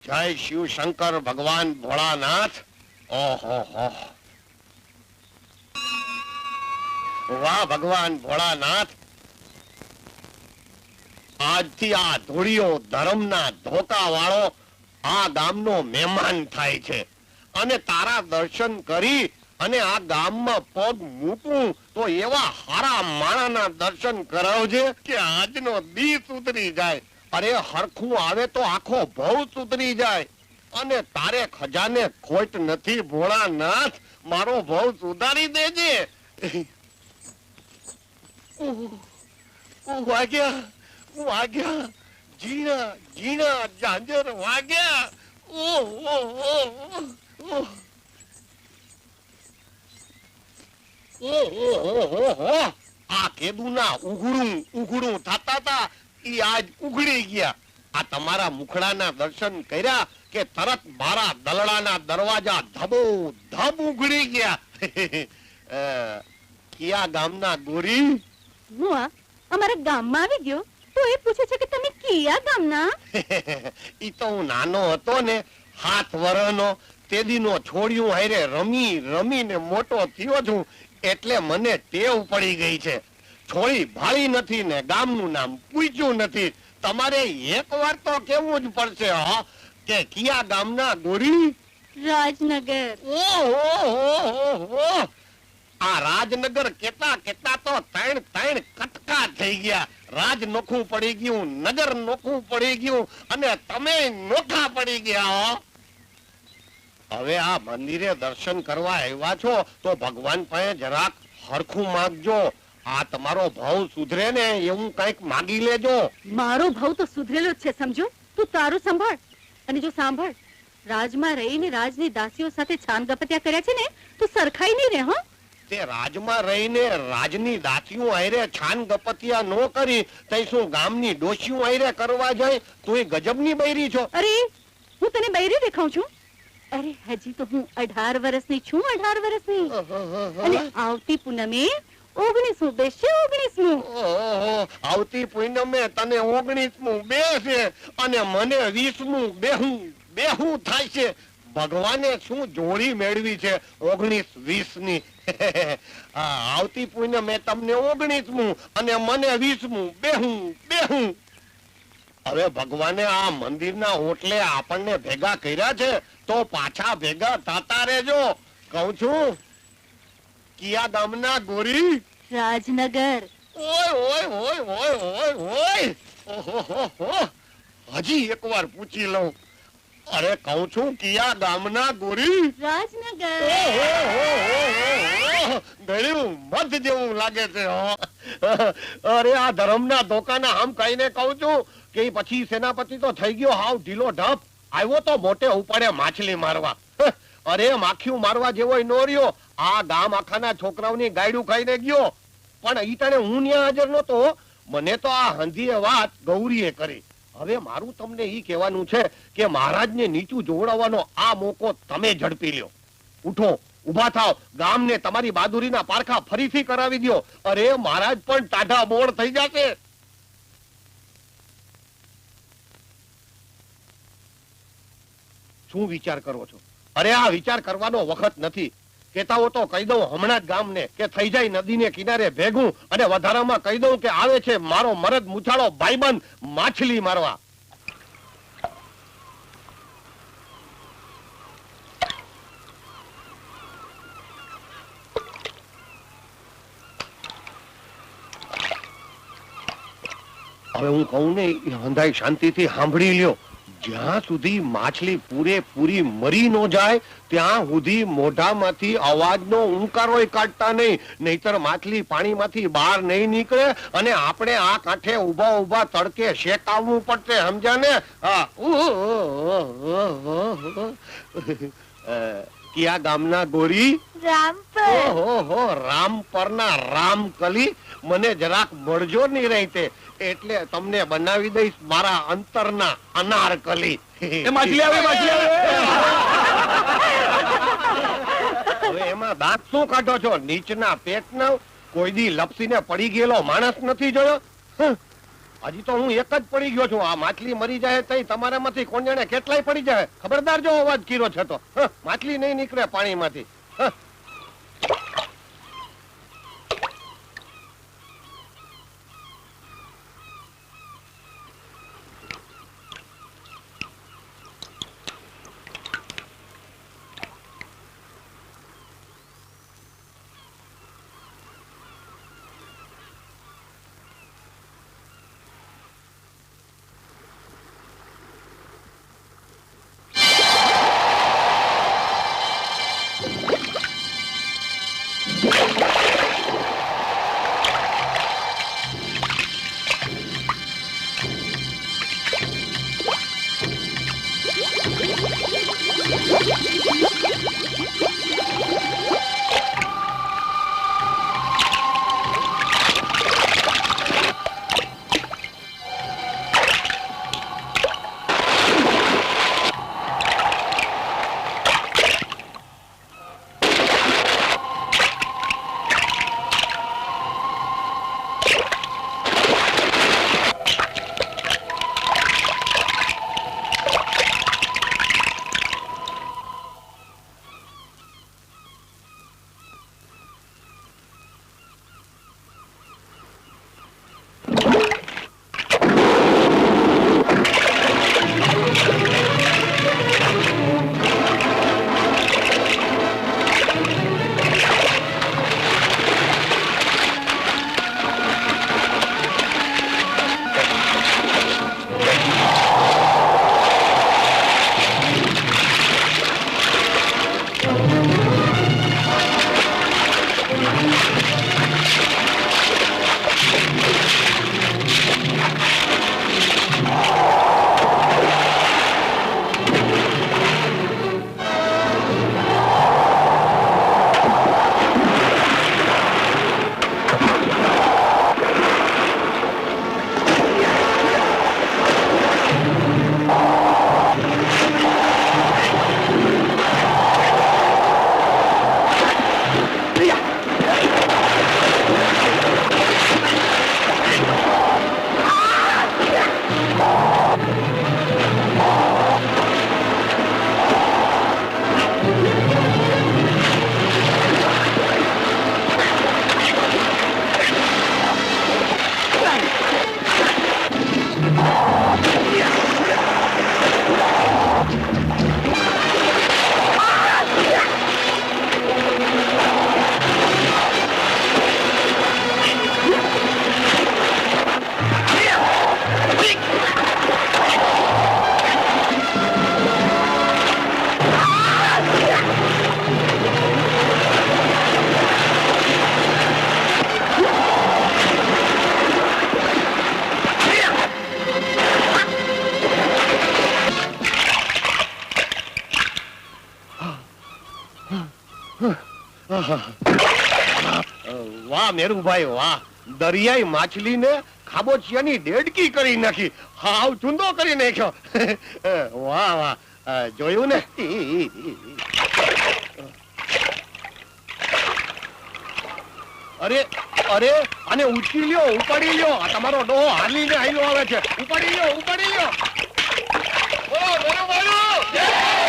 જય શિવ શંકર ભગવાન ભોળાનાથ. ઓહો હો, વાહ ભગવાન ભોળાનાથ. આજથી આ ધોળીઓ ધર્મના ધોકા વાળો આ ગામનો મહેમાન થાય છે અને તારા દર્શન કરી અને આ ગામમાં પગ મૂકું તો એવા હારા માણાના દર્શન કરાવજે કે આજનો દી સુધરી જાય. અરે હરખું આવે તો આખો ભવ સુધરી જાય. અને તારે ખજાને ખોટ નથી ભોળાનાથ, મારો ભવ સુધારી દેજે. વાગ્યા વાગ્યા, ઝીણા ઝીણા ઝાંઝર વાગ્યા. આ કેદુના ઉઘડું ઉઘડું થતા તા ઈ આજ ઉઘડી ગયા. આ તમારા મુખડાના દર્શન કર્યા કે તરત મારા દલડાના દરવાજા ધબો ધબ ઉઘડી ગયા. કિયા ગામના ગોરી હું અમારા ગામમાં આવી ગયો તો એ પૂછે છે કે તમે કિયા ગામના? ઈ તો હું નાનો હતો ને 7 વર્ષનો તેદીનો છોડ્યું હારે રમી રમીને મોટો થયો છું એટલે મને ટેવ પડી ગઈ છે. છોડી ભાળી નથી ને ગામનું નામ પૂછ્યું નથી. તમારે એકવાર તો કેવું જ પડશે હા કે કિયા ગામના ગોરી? રાજનગર. ઓહો, આ રાજનગર કેતા કેતા તો 3 કટકા થઈ ગયા. રાજ નોખું પડી ગયું, નગર નોખું પડી ગયું અને તમે નોખા પડી ગયા. હવે આ મંદિરે દર્શન કરવા આવ્યા છો તો ભગવાન પાસે જરાક હરખું માંગજો. આ તમારો ભાવ સુધરે ને એવું કઈક માગી લેજો. મારો ભાવ તો સુધરેલો જ છે સમજો. તું તારું સંભાળ. અને જો સાંભળ, રાજમાં રહીને રાજની દાસીઓ સાથે છાન ગપત્યા કર્યા છે ને તો સરખાઈ નહીં રે. હા, તે રાજમાં રહીને રાજની દાસીઓ આયરે છાન ગપતિયા નો કરી તઈ શું ગામની ડોશીઓ આયરે કરવા જાય? તું ગજબની બૈરી છો. અરે હું તને બૈરી દેખાઉં છું? અરે હજી તો હું 18 વર્ષની છું. 18 વર્ષની. અને આવતી પૂનમે 19 બેસે 19. આવતી પૂનમે તને 19મું બેસે અને મને 20મું બેહું થાય છે. ભગવાને શું જોડી મેળવી છે 19-20 ની. આવતી પૂનમે તમને 19મું અને મને 20મું બેહું. હવે ભગવાને આ મંદિરના ઓટલે આપણને ભેગા કર્યા છે તો પાછા ભેગા થતા રહેજો. કહું છું કિયા ગામના ગોરી? રાજનગર. ઓય હજી એકવાર પૂછી લઉં. અરે કહું છું કિયા ગામના ગોરી? રાજનગર. ગળ્યું મધ જેવું લાગે છે. અરે આ ધર્મના ધોકાના આમ કહીને કહું છું કે પછી સેનાપતિ તો થઈ ગયો હાવ ઢીલો ઢપ. આવ્યો તો મોટે ઉપાડે માછલી મારવા. અરે માખીયું મારવા જેવો નો રહ્યો. આ ગામ આખાના છોકરાઓની ગાયડું ખાઈને ગયો. પણ ઈ તને હું ન્યા હાજર નતો. મને તો આ હંધીએ વાત ગૌરીએ કરી. હવે મારું તમને ઈ કહેવાનું છે કે મહારાજને નીચું જોવડાવવાનો આ મોકો તમે ઝડપી લ્યો. ઉઠો, ઉભા થાવ, ગામને તમારી બહાદુરીના પારખા ફરીથી કરાવી દો. અરે મહારાજ પણ ટાઢા બોળ થઈ જશે. શું વિચાર કરો છો? અરે આ વિચાર કરવાનો વખત નથી. કેતાઓ તો કહી દઉં હમણાં જ ગામને કે થઈ જાય નદીને કિનારે ભેગું અને વધારામાં કહી દઉં કે આવે છે મારો મરદ મુછાળો ભાઈબંધ માછલી મારવા. હવે હું કહું ને હંધાઈ શાંતિથી સાંભળી લ્યો. જ્યાં સુધી માછલી પૂરેપૂરી મરી ન જાય ત્યાં સુધી મોઢામાંથી અવાજનો ઉંકારોય કાઢતા નહીં. નહીતર માછલી પાણીમાંથી બહાર નહીં નીકળે અને આપણે આ કાંઠે ઉભા ઉભા તડકે શેકાવવું પડશે. સમજ્યા ને? હા. કિયા ગામના ગોરી? રામપર. ઓહો, રામપરના રામકલી. મને જરાક મળજો નહીં રહીતે એટલે તમને બનાવી દઈશ મારા અંતરના અનારકલી. માછલી આવે. હવે એમાં દાંત શું કાઢો છો? નીચના પેટના કોઈ દી લપસીને પડી ગયેલો માણસ નથી જોયો? હજી તો હું એક જ પડી ગયો છું. આ માછલી મરી જાય તઈ તમારામાંથી કોણ જાણે કેટલાય પડી જાય. ખબરદાર જો અવાજ કીરો છે તો માછલી નહીં નીકળે પાણીમાંથી. વાહ મેરુભાઈ વાહ, દરિયાઈ માછલીને ખાબોચિયાની ડેડકી કરી નાખી, હાવ ચૂંદો કરી નાખ્યો. વાહ વાહ, જોયું ને. અરે અરે, આને ઉચકી લ્યો, ઉપાડી લ્યો. આ તમારો ડોહો હાલીને આયલો આવે છે. ઉપાડી લ્યો, ઉપાડી લ્યો. ઓ મેરુભાઈ,